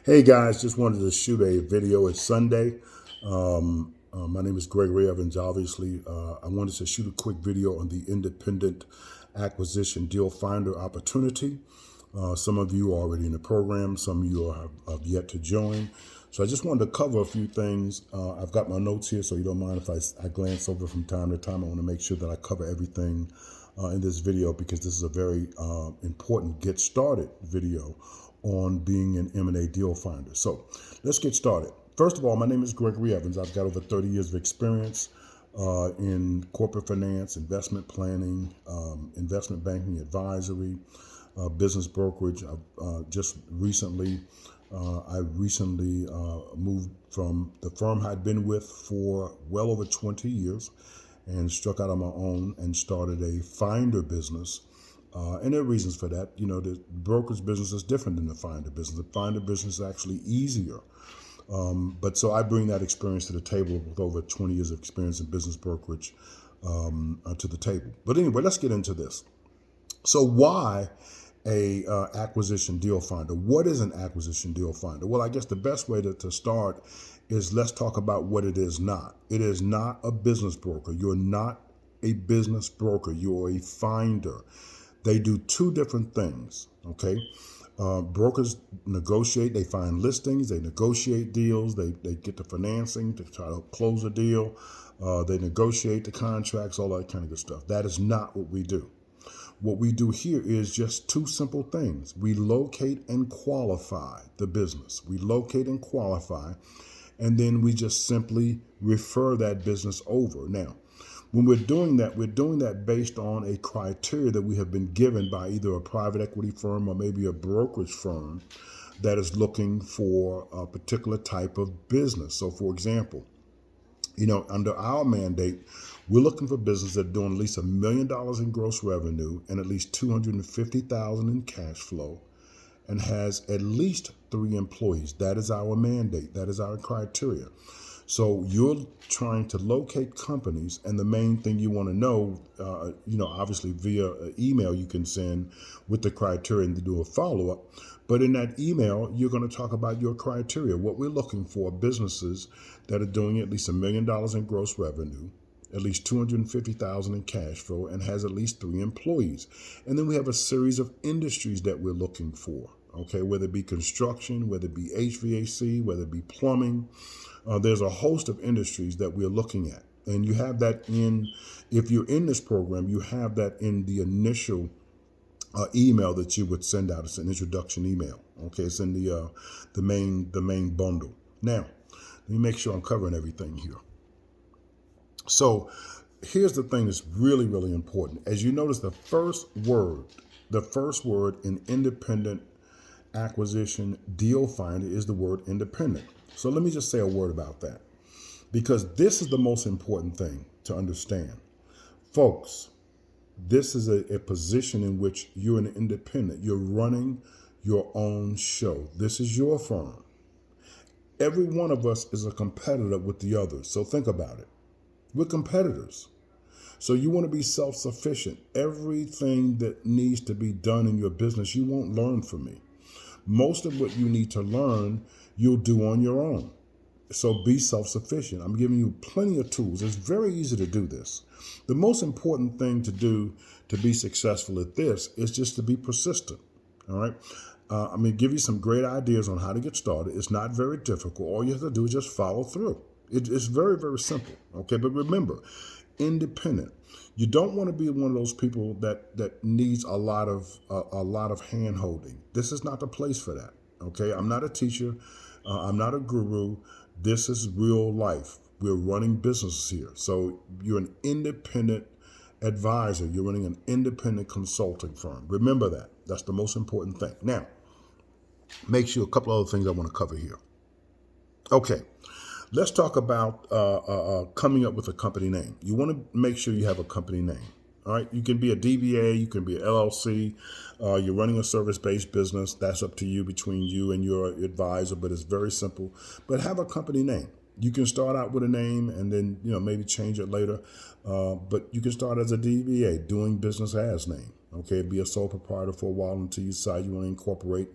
Hey guys, just wanted to shoot a video. It's Sunday. My name is Gregory Evans. Obviously, I wanted to shoot a quick video on the independent acquisition deal finder opportunity. Some of you are already in the program. Some of you have yet to join. So I just wanted to cover a few things. I've got my notes here, so you don't mind if I glance over from time to time. I want to make sure that I cover everything in this video because this is a very important get started video on being an M&A deal finder. So let's get started. First of all, my name is Gregory Evans. I've got over 30 years of experience in corporate finance, investment planning, investment banking, advisory, business brokerage. Just recently, I recently moved from the firm I'd been with for well over 20 years and struck out on my own and started a finder business. And there are reasons for that. You know, the brokerage business is different than the finder business. The finder business is actually easier. But so I bring that experience to the table with over 20 years of experience in business brokerage to the table. But anyway, let's get into this. So why a acquisition deal finder? What is an acquisition deal finder? Well, I guess the best way to start is let's talk about what it is not. It is not a business broker. You're not a business broker. You're a finder. They do two different things, okay? Brokers negotiate, they find listings, they negotiate deals, they get the financing to try to close a deal, they negotiate the contracts, all that kind of good stuff. That is not what we do. What we do here is just two simple things. We locate and qualify the business. We locate and qualify, and then we just simply refer that business over. Now, when we're doing that based on a criteria that we have been given by either a private equity firm or maybe a brokerage firm that is looking for a particular type of business. So for example, you know, under our mandate, we're looking for businesses that are doing at least $1 million in gross revenue and at least $250,000 in cash flow and has at least 3 employees. That is our mandate. That is our criteria. So you're trying to locate companies, and the main thing you want to know, you know, obviously via email you can send with the criteria and to do a follow-up. But in that email, you're going to talk about your criteria. What we're looking for, businesses that are doing at least $1 million in gross revenue, at least $250,000 in cash flow, and has at least 3 employees. And then we have a series of industries that we're looking for, okay, whether it be construction, whether it be HVAC, whether it be plumbing. There's a host of industries that we're looking at. And you have that if you're in this program, you have that in the initial email that you would send out. It's an introduction email. Okay, it's in the main bundle. Now, let me make sure I'm covering everything here. So here's the thing that's really, really important. As you notice, the first word in independent acquisition deal finder is the word independent. So let me just say a word about that, because this is the most important thing to understand. Folks, this is a position in which you're an independent. You're running your own show. This is your firm. Every one of us is a competitor with the others. So think about it. We're competitors. So you want to be self-sufficient. Everything that needs to be done in your business, you won't learn from me. Most of what you need to learn, you'll do on your own. So be self-sufficient. I'm giving you plenty of tools. It's very easy to do this. The most important thing to do to be successful at this is just to be persistent. All right. I'm going to give you some great ideas on how to get started. It's not very difficult. All you have to do is just follow through. It's very, very simple. Okay. But remember, independent. You don't want to be one of those people that needs a lot of hand holding. This is not the place for that. Okay. I'm not a teacher. I'm not a guru. This is real life. We're running businesses here. So you're an independent advisor. You're running an independent consulting firm. Remember that. That's the most important thing. Now, make sure a couple other things I want to cover here. Okay. Let's talk about coming up with a company name. You want to make sure you have a company name. All right. You can be a DBA. You can be an LLC. You're running a service-based business. That's up to you, between you and your advisor, but it's very simple. But have a company name. You can start out with a name and then, you know, maybe change it later. But you can start as a DBA, doing business as name. Okay, be a sole proprietor for a while until you decide you want to incorporate.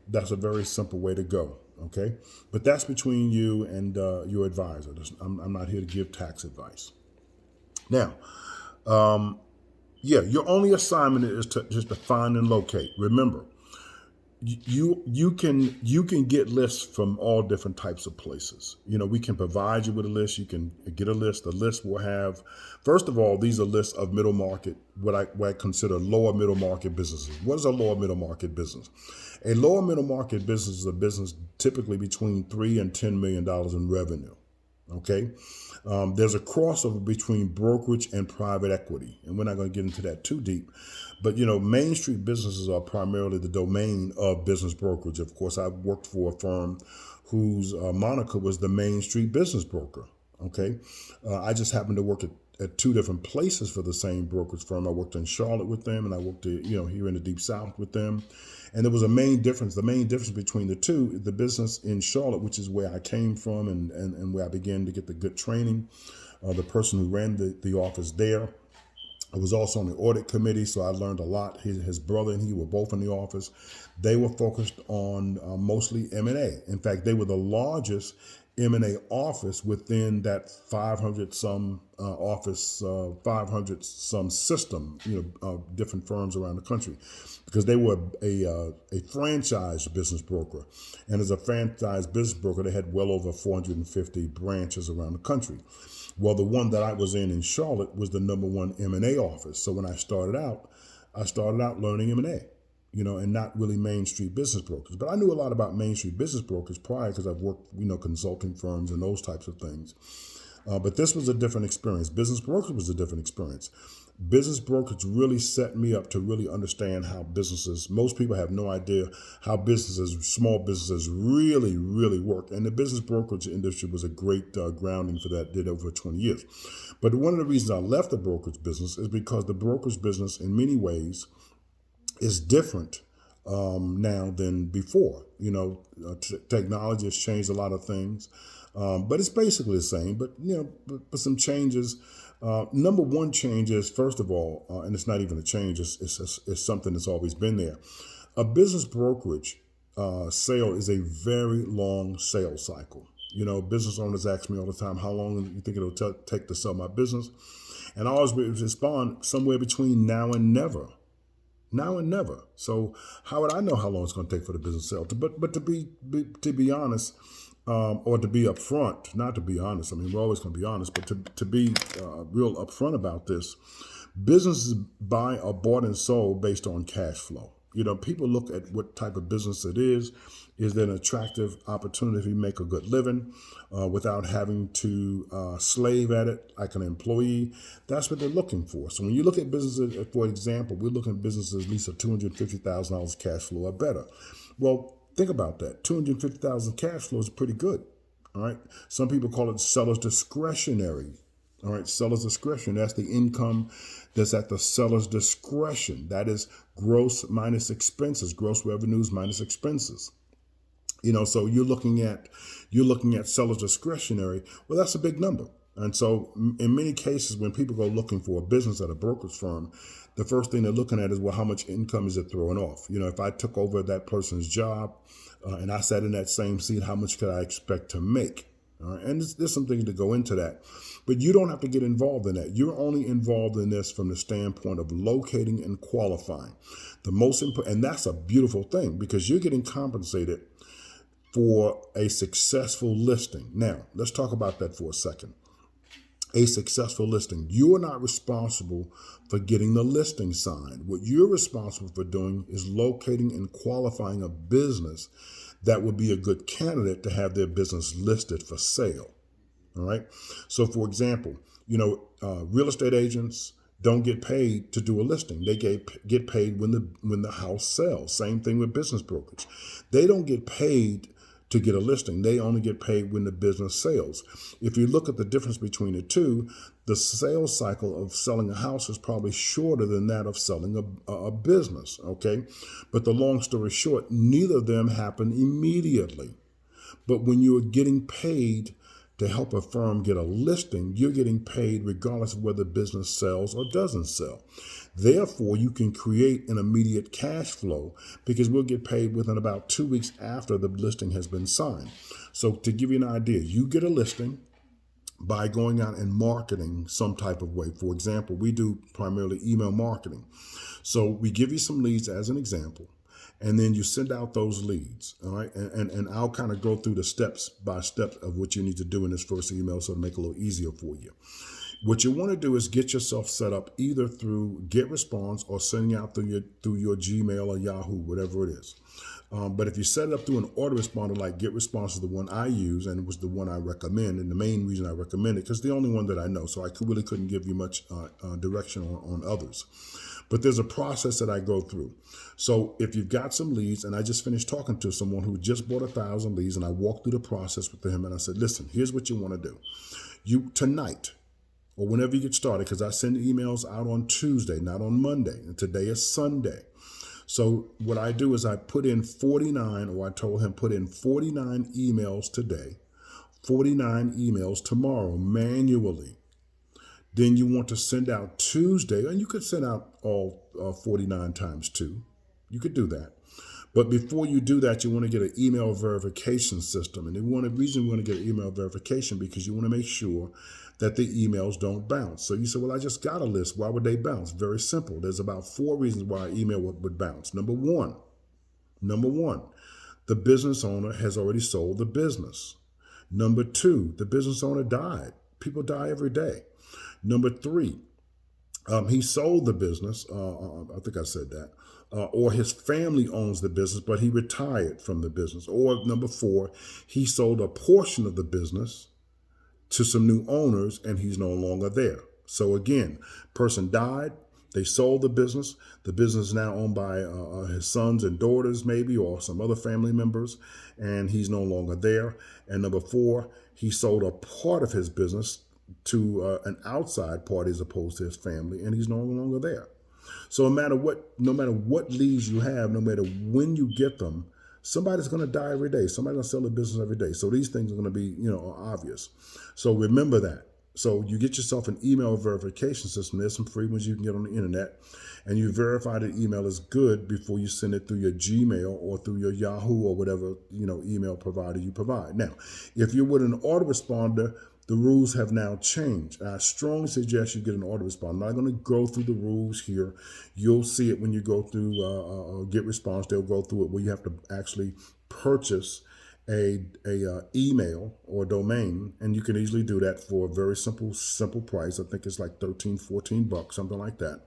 That's a very simple way to go. Okay, but that's between you and your advisor. I'm not here to give tax advice. Now, yeah, your only assignment is to just to find and locate. Remember, you can get lists from all different types of places. We can provide you with a list. You can get a list. The list will have, first of all, these are lists of middle market, what I consider lower middle market businesses. What is a lower middle market business? A lower middle market business is a business typically between $3 and $10 million in revenue. Okay. There's a crossover between brokerage and private equity, and we're not going to get into that too deep. But Main Street businesses are primarily the domain of business brokerage. Of course, I worked for a firm whose moniker was the Main Street Business Broker. Okay, I just happened to work at two different places for the same brokerage firm. I worked in Charlotte with them, and I worked here in the Deep South with them. And there was a main difference. The main difference between the two, the business in Charlotte, which is where I came from and where I began to get the good training, the person who ran the office there, I was also on the audit committee, so I learned a lot. His brother and he were both in the office. They were focused on mostly M&A. In fact, they were the largest M&A office within that 500 some office, 500 some system, different firms around the country, because they were a franchise business broker. And as a franchise business broker, they had well over 450 branches around the country. Well, the one that I was in Charlotte was the number one M&A office. So when I started out learning M&A, and not really Main Street business brokers. But I knew a lot about Main Street business brokers prior because I've worked, consulting firms and those types of things. But this was a different experience. Business brokerage was a different experience. Business brokerage really set me up to really understand how businesses, most people have no idea how small businesses really, really work. And the business brokerage industry was a great grounding for that, did over 20 years. But one of the reasons I left the brokerage business is because the brokerage business in many ways is different now than before. Technology has changed a lot of things, but it's basically the same. But but some changes. Number one change is, first of all, and it's not even a change. It's something that's always been there. A business brokerage sale is a very long sales cycle. Business owners ask me all the time, "How long do you think it'll take to sell my business?" And I always respond, somewhere between now and never. Now and never. So how would I know how long it's going to take for the business sale? But to be honest, or to be upfront, not to be honest. I mean, we're always going to be honest, but to be real upfront about this, businesses buy are bought and sold based on cash flow. People look at what type of business it is. Is there an attractive opportunity to make a good living without having to slave at it like an employee? That's what they're looking for. So when you look at businesses, for example, we're looking at businesses at least at $250,000 cash flow or better. Well, think about that. $250,000 cash flow is pretty good. All right. Some people call it seller's discretionary. All right. Seller's discretion. That's the income that's at the seller's discretion. That is gross minus expenses, gross revenues minus expenses. So you're looking at seller's discretionary. Well, that's a big number. And so in many cases, when people go looking for a business at a brokerage firm, the first thing they're looking at is, well, how much income is it throwing off? If I took over that person's job and I sat in that same seat, how much could I expect to make? All right. And there's some things to go into that. But you don't have to get involved in that. You're only involved in this from the standpoint of locating and qualifying. The most important, and that's a beautiful thing because you're getting compensated for a successful listing. Now, let's talk about that for a second. A successful listing. You are not responsible for getting the listing signed. What you're responsible for doing is locating and qualifying a business that would be a good candidate to have their business listed for sale. All right. So, for example, real estate agents don't get paid to do a listing. They get paid when the house sells. Same thing with business brokers. They don't get paid to get a listing. They only get paid when the business sells. If you look at the difference between the two, the sales cycle of selling a house is probably shorter than that of selling a business. Okay. But the long story short, neither of them happen immediately. But when you're getting paid to help a firm get a listing, you're getting paid regardless of whether the business sells or doesn't sell. Therefore, you can create an immediate cash flow because we'll get paid within about 2 weeks after the listing has been signed. So to give you an idea, you get a listing by going out and marketing some type of way. For example, we do primarily email marketing. So we give you some leads as an example, and then you send out those leads, all right? And I'll kind of go through the steps by step of what you need to do in this first email so to make it a little easier for you. What you want to do is get yourself set up either through GetResponse or sending out through your Gmail or Yahoo, whatever it is. But if you set it up through an autoresponder like GetResponse is the one I use, and it was the one I recommend, and the main reason I recommend it, because it's the only one that I know, so I really couldn't give you much direction on others. But there's a process that I go through. So if you've got some leads, and I just finished talking to someone who just bought 1,000 leads, and I walked through the process with him, and I said, listen, here's what you want to do. You tonight, or whenever you get started, because I send emails out on Tuesday, not on Monday, and today is Sunday. So what I do is I put in 49, or I told him put in 49 emails today, 49 emails tomorrow manually. Then you want to send out Tuesday, and you could send out all 49 times 2. You could do that. But before you do that, you want to get an email verification system. And the reason we want to get an email verification because you want to make sure that the emails don't bounce. So you say, well, I just got a list. Why would they bounce? Very simple. There's about 4 reasons why an email would bounce. Number one, the business owner has already sold the business. Number 2, the business owner died. People die every day. Number 3, he sold the business. I think I said that. Or his family owns the business, but he retired from the business. Or number 4, he sold a portion of the business to some new owners and he's no longer there. So again, person died, they sold the business is now owned by his sons and daughters maybe, or some other family members, and he's no longer there. And number 4, he sold a part of his business to an outside party as opposed to his family, and he's no longer there. So no matter what leads you have, no matter when you get them, somebody's going to die every day. Somebody's going to sell their business every day. So these things are going to be, obvious. So remember that. So you get yourself an email verification system. There's some free ones you can get on the internet, and you verify the email is good before you send it through your Gmail or through your Yahoo or whatever, email provider you provide. Now, if you're with an autoresponder, the rules have now changed. I strongly suggest you get an autoresponder. I'm not going to go through the rules here. You'll see it when you go through GetResponse. They'll go through it where you have to actually purchase a email or domain, and you can easily do that for a very simple price. I think it's like $13-14, something like that,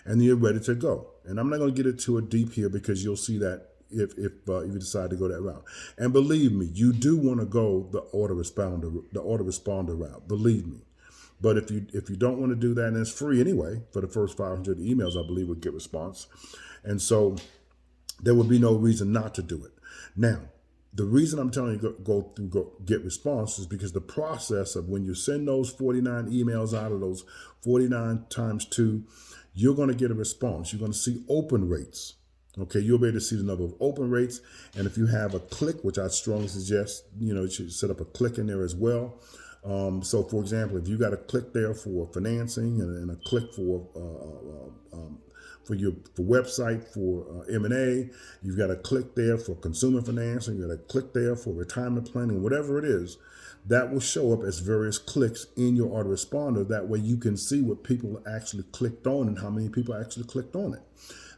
and you're ready to go. And I'm not going to get into it deep here because you'll see that if you decide to go that route. And believe me, you do want to go the autoresponder route. Believe me. But if you don't want to do that, and it's free anyway for the first 500 emails, I believe, would GetResponse, and so there would be no reason not to do it. Now, the reason I'm telling you go GetResponse is because the process of when you send those 49 emails out of those 49 times 2, you're going to get a response. You're going to see open rates. Okay, you'll be able to see the number of open rates. And if you have a click, which I strongly suggest, you should set up a click in there as well. So for example, if you got a click there for financing and a click for your website for M&A, you've got a click there for consumer financing, you've got a click there for retirement planning, whatever it is, that will show up as various clicks in your autoresponder. That way you can see what people actually clicked on and how many people actually clicked on it.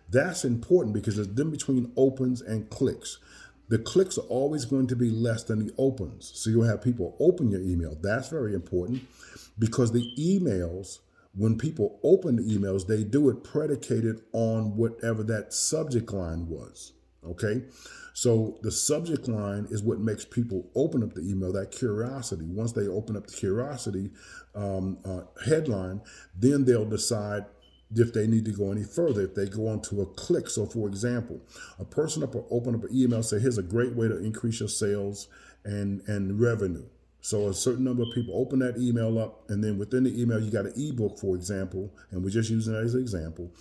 That's important because there's difference between opens and clicks. The clicks are always going to be less than the opens. So you'll have people open your email. That's very important because the emails, when people open the emails, they do it predicated on whatever that subject line was. Okay? So the subject line is what makes people open up the email, that curiosity. Once they open up the curiosity headline, then they'll decide if they need to go any further, if they go on to a click. So for example, a person open up an email, say, here's a great way to increase your sales and revenue. So a certain number of people open that email up, and then within the email, you got an ebook, for example, and we're just using that as an example.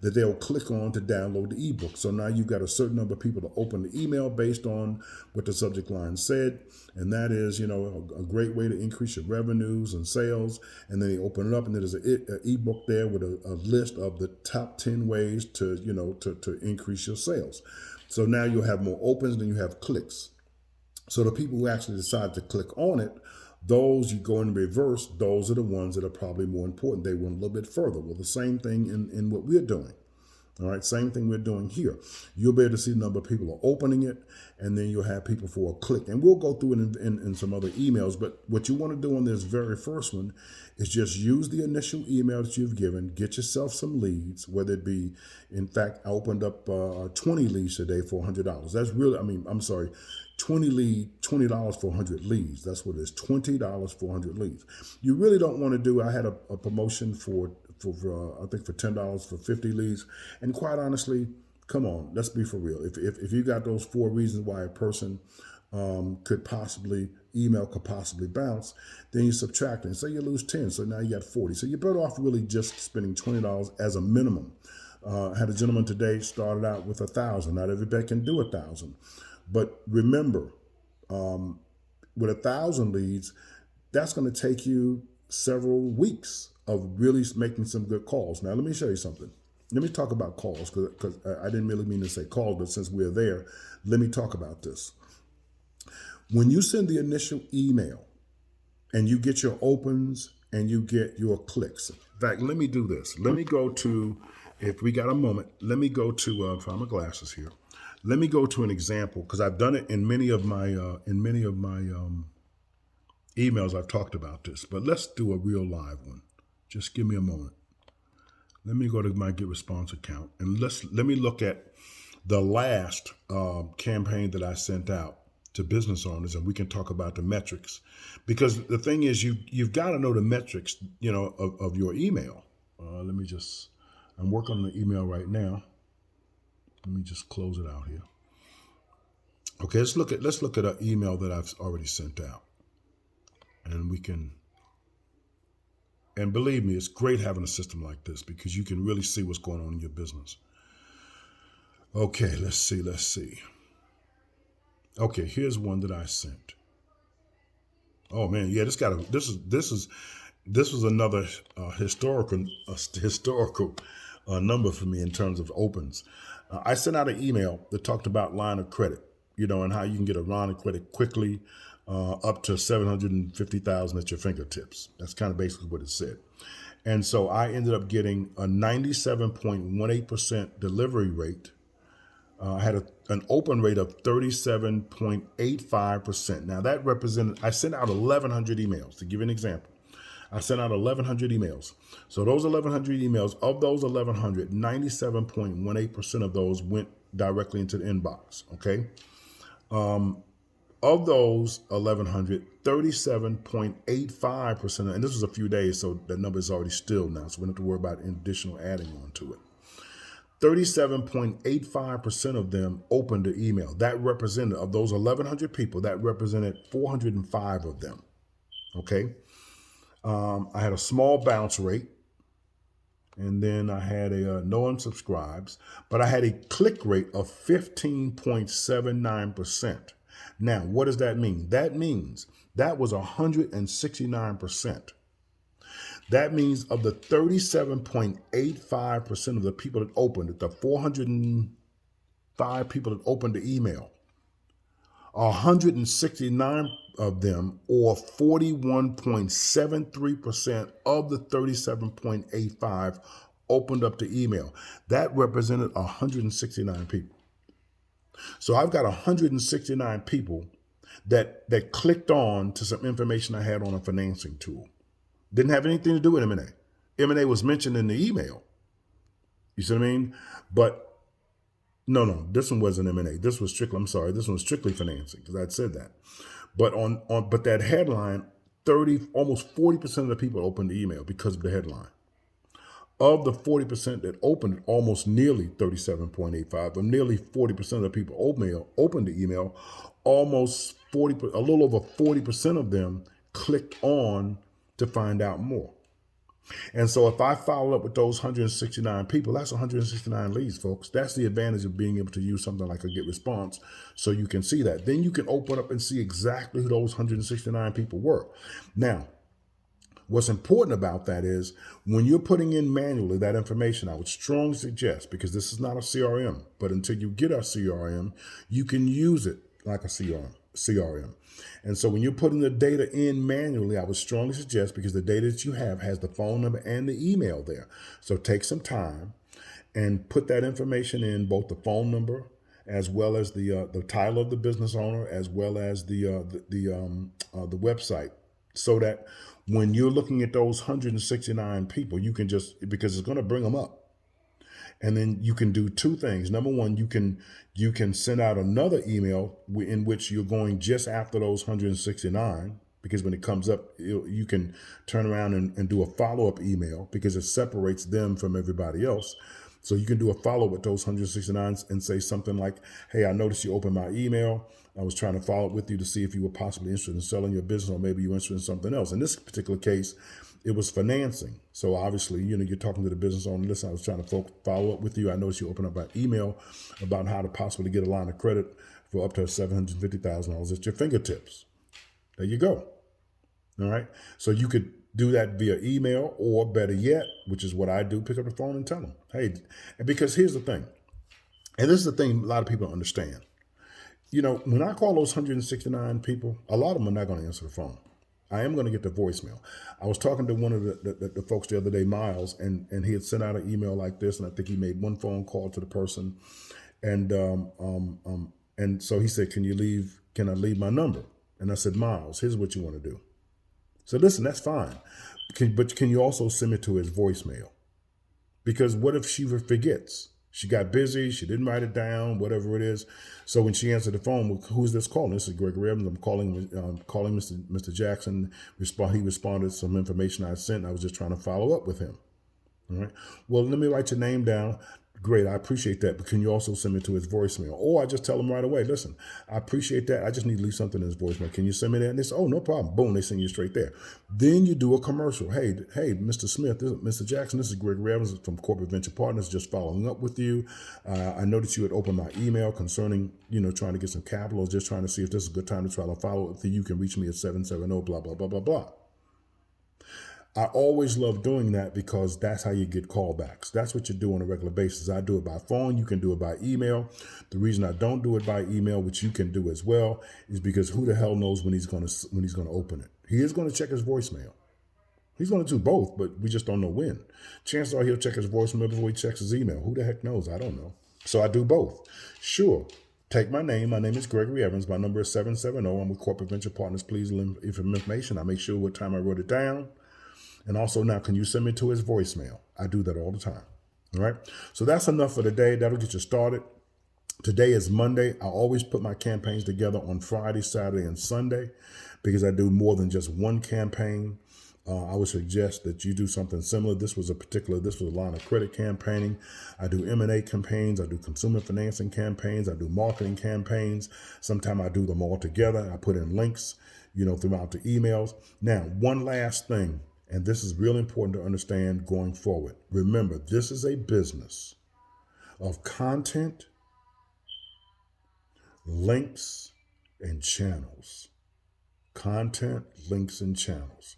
that they'll click on to download the ebook. So now you've got a certain number of people to open the email based on what the subject line said. And that is, a great way to increase your revenues and sales. And then they open it up, and there's an ebook there with a list of the top 10 ways to increase your sales. So now you'll have more opens than you have clicks. So the people who actually decide to click on it, those you go in reverse, those are the ones that are probably more important. They went a little bit further. Well, the same thing in what we're doing. All right, same thing we're doing here. You'll be able to see the number of people are opening it, and then you'll have people for a click. And we'll go through it in some other emails, but what you want to do on this very first one is just use the initial email that you've given, get yourself some leads, whether it be, in fact, I opened up 20 leads today for $100. That's really, $20 for 100 leads. That's what it is, $20 for 100 leads. You really don't want to do, I had a promotion for I think for $10 for 50 leads. And quite honestly, come on, let's be for real. If you got those 4 reasons why a person could possibly bounce, then you subtract it and say you lose 10. So now you got 40. So you're better off really just spending $20 as a minimum. I had a gentleman today started out with 1,000. Not everybody can do 1,000. But remember, with 1,000 leads, that's going to take you several weeks of really making some good calls. Now, let me show you something. Let me talk about calls, because I didn't really mean to say calls, but since we're there, let me talk about this. When you send the initial email and you get your opens and you get your clicks. In fact, let me do this. Let me go to, if we got a moment, let me go to, find my glasses here. Let me go to an example, because I've done it in many of my emails. I've talked about this, but let's do a real live one. Just give me a moment. Let me go to my GetResponse account, and let me look at the last campaign that I sent out to business owners, and we can talk about the metrics, because the thing is, you've got to know the metrics, of your email. I'm working on the email right now. Let me just close it out here. Okay, let's look at an email that I've already sent out, and we can. And believe me, it's great having a system like this, because you can really see what's going on in your business. Okay, let's see. Okay, here's one that I sent. Oh man, yeah, this was another historical number for me in terms of opens. I sent out an email that talked about line of credit, and how you can get a line of credit quickly, up to $750,000 at your fingertips. That's kind of basically what it said. And so I ended up getting a 97.18% delivery rate. I had an open rate of 37.85%. Now that represented, I sent out 1,100 emails. To give you an example, I sent out 1,100 emails. So those 1,100 emails, of those 1,100, 97.18% of those went directly into the inbox. Okay. Of those 1,100, 37.85%, and this was a few days, so that number is already still now, so we don't have to worry about additional adding on to it. 37.85% of them opened the email. That represented, of those 1,100 people, that represented 405 of them. Okay. I had a small bounce rate, and then I had a no unsubscribes, but I had a click rate of 15.79%. Now, what does that mean? That means that was 169%. That means of the 37.85% of the people that opened it, the 405 people that opened the email, 169 of them, or 41.73% of the 37.85 opened up the email. That represented 169 people. So I've got 169 people that clicked on to some information I had on a financing tool. Didn't have anything to do with M&A. M&A was mentioned in the email. You see what I mean? But no, this one wasn't M&A. This was strictly, this one was strictly financing, because I'd said that. But but that headline, almost 40% of the people opened the email because of the headline. Of the 40% that opened it, almost nearly 37.85, but nearly 40% of the people opened the email, a little over 40% of them clicked on to find out more. And so if I follow up with those 169 people, that's 169 leads, folks. That's the advantage of being able to use something like a Get Response so you can see that. Then you can open up and see exactly who those 169 people were. Now, what's important about that is when you're putting in manually that information, I would strongly suggest, because this is not a CRM, but until you get a CRM, you can use it like a CRM. And so when you're putting the data in manually, I would strongly suggest, because the data that you have has the phone number and the email there. So take some time and put that information in, both the phone number as well as the title of the business owner, as well as the website, so that when you're looking at those 169 people, you can just, because it's going to bring them up. And then you can do two things. Number one, you can send out another email in which you're going just after those 169, because when it comes up, you can turn around and do a follow-up email, because it separates them from everybody else. So you can do a follow-up with those 169 and say something like, hey, I noticed you opened my email. I was trying to follow up with you to see if you were possibly interested in selling your business, or maybe you're interested in something else. In this particular case, it was financing. So obviously, you're talking to the business owner. Listen, I was trying to follow up with you. I noticed you opened up an email about how to possibly get a line of credit for up to $750,000 at your fingertips. There you go. All right. So you could do that via email, or better yet, which is what I do, pick up the phone and tell them, hey, because here's the thing. And this is the thing a lot of people don't understand. When I call those 169 people, a lot of them are not going to answer the phone. I am going to get the voicemail. I was talking to one of the folks the other day, Miles, and he had sent out an email like this, and I think he made one phone call to the person, and so he said, can I leave my number? And I said, Miles, here's what you want to do. So listen, that's fine, but can you also send it to his voicemail? Because what if she forgets? She got busy, she didn't write it down, whatever it is. So when she answered the phone, well, who's this calling? This is Gregory Evans. I'm calling Mr. Jackson. He responded to some information I sent. I was just trying to follow up with him. All right. Well, let me write your name down. Great, I appreciate that, but can you also send it to his voicemail? Or I just tell him right away, listen, I appreciate that. I just need to leave something in his voicemail. Can you send me that? And they say, oh, no problem. Boom, they send you straight there. Then you do a commercial. Hey, Mr. Smith, Mr. Jackson, this is Gregory Evans from Corporate Venture Partners, just following up with you. I noticed you had opened my email concerning, trying to get some capital, just trying to see if this is a good time to try to follow up with you. You can reach me at 770, blah, blah, blah, blah, blah. I always love doing that, because that's how you get callbacks. That's what you do on a regular basis. I do it by phone. You can do it by email. The reason I don't do it by email, which you can do as well, is because who the hell knows when he's going to open it. He is going to check his voicemail. He's going to do both, but we just don't know when. Chances are he'll check his voicemail before he checks his email. Who the heck knows? I don't know. So I do both. Sure. Take my name. My name is Gregory Evans. My number is 770. I'm with Corporate Venture Partners. Please leave information. I make sure what time I wrote it down. And also, now, can you send me to his voicemail? I do that all the time. All right. So that's enough for today. That'll get you started. Today is Monday. I always put my campaigns together on Friday, Saturday, and Sunday, because I do more than just one campaign. I would suggest that you do something similar. This was a line of credit campaigning. I do M&A campaigns. I do consumer financing campaigns. I do marketing campaigns. Sometimes I do them all together. I put in links, throughout the emails. Now, one last thing. And this is really important to understand going forward. Remember, this is a business of content, links, and channels. Content, links, and channels.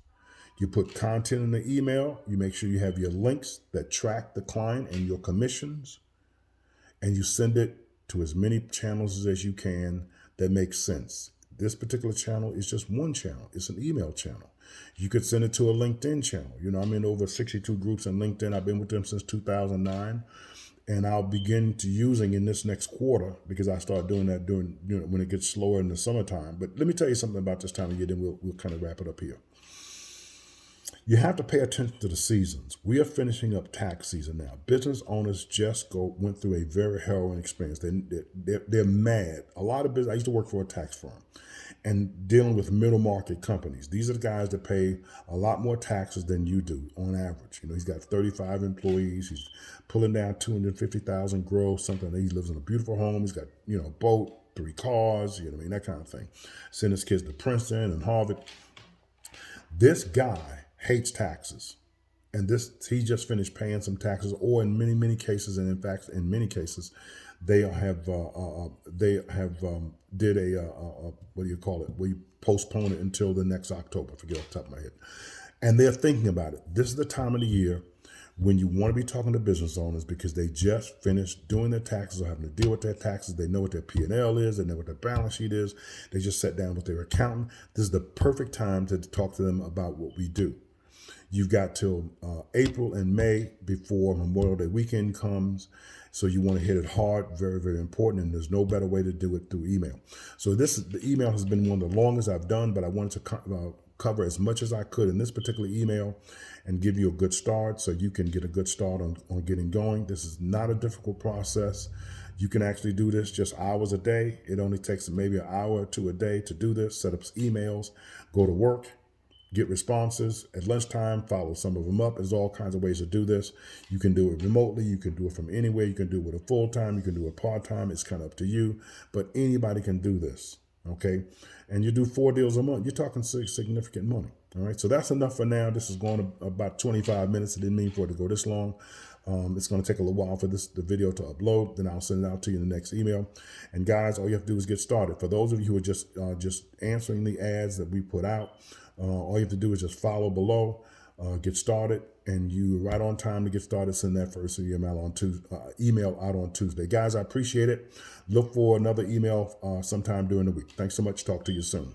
You put content in the email. You make sure you have your links that track the client and your commissions. And you send it to as many channels as you can that make sense. This particular channel is just one channel. It's an email channel. You could send it to a LinkedIn channel. I'm in over 62 groups in LinkedIn. I've been with them since 2009. And I'll begin to using in this next quarter, because I start doing that when it gets slower in the summertime. But let me tell you something about this time of year, then we'll kind of wrap it up here. You have to pay attention to the seasons. We are finishing up tax season now. Business owners just went through a very harrowing experience. They're mad. A lot of business. I used to work for a tax firm, and dealing with middle market companies. These are the guys that pay a lot more taxes than you do on average. He's got 35 employees. He's pulling down $250,000 gross. Something. He lives in a beautiful home. He's got a boat, 3 cars. That kind of thing. Send his kids to Princeton and Harvard. This guy hates taxes. and this, he just finished paying some taxes, or in many cases, and in fact, in many cases, they have did a what do you call it? We postpone it until the next October. Forget off the top of my head, and they're thinking about it. This is the time of the year when you want to be talking to business owners, because they just finished doing their taxes or having to deal with their taxes. They know what their P&L is. They know what their balance sheet is. They just sat down with their accountant. This is the perfect time to talk to them about what we do. You've got till April and May before Memorial Day weekend comes. So you want to hit it hard, very important. And there's no better way to do it through email. So the email has been one of the longest I've done, but I wanted to cover as much as I could in this particular email and give you a good start so you can get a good start on getting going. This is not a difficult process. You can actually do this just hours a day. It only takes maybe an hour or two a day to do this, set up emails, go to work, get responses at lunchtime, follow some of them up. There's all kinds of ways to do this. You can do it remotely. You can do it from anywhere. You can do it with a full-time. You can do it part-time. It's kind of up to you, but anybody can do this. Okay. And you do 4 deals a month. You're talking significant money. All right. So that's enough for now. This is going about 25 minutes. I didn't mean for it to go this long. It's going to take a little while for the video to upload. Then I'll send it out to you in the next email. And guys, all you have to do is get started. For those of you who are just answering the ads that we put out, all you have to do is just follow below, get started, and you're right on time to get started. Send that first email out on Tuesday. Guys, I appreciate it. Look for another email sometime during the week. Thanks so much. Talk to you soon.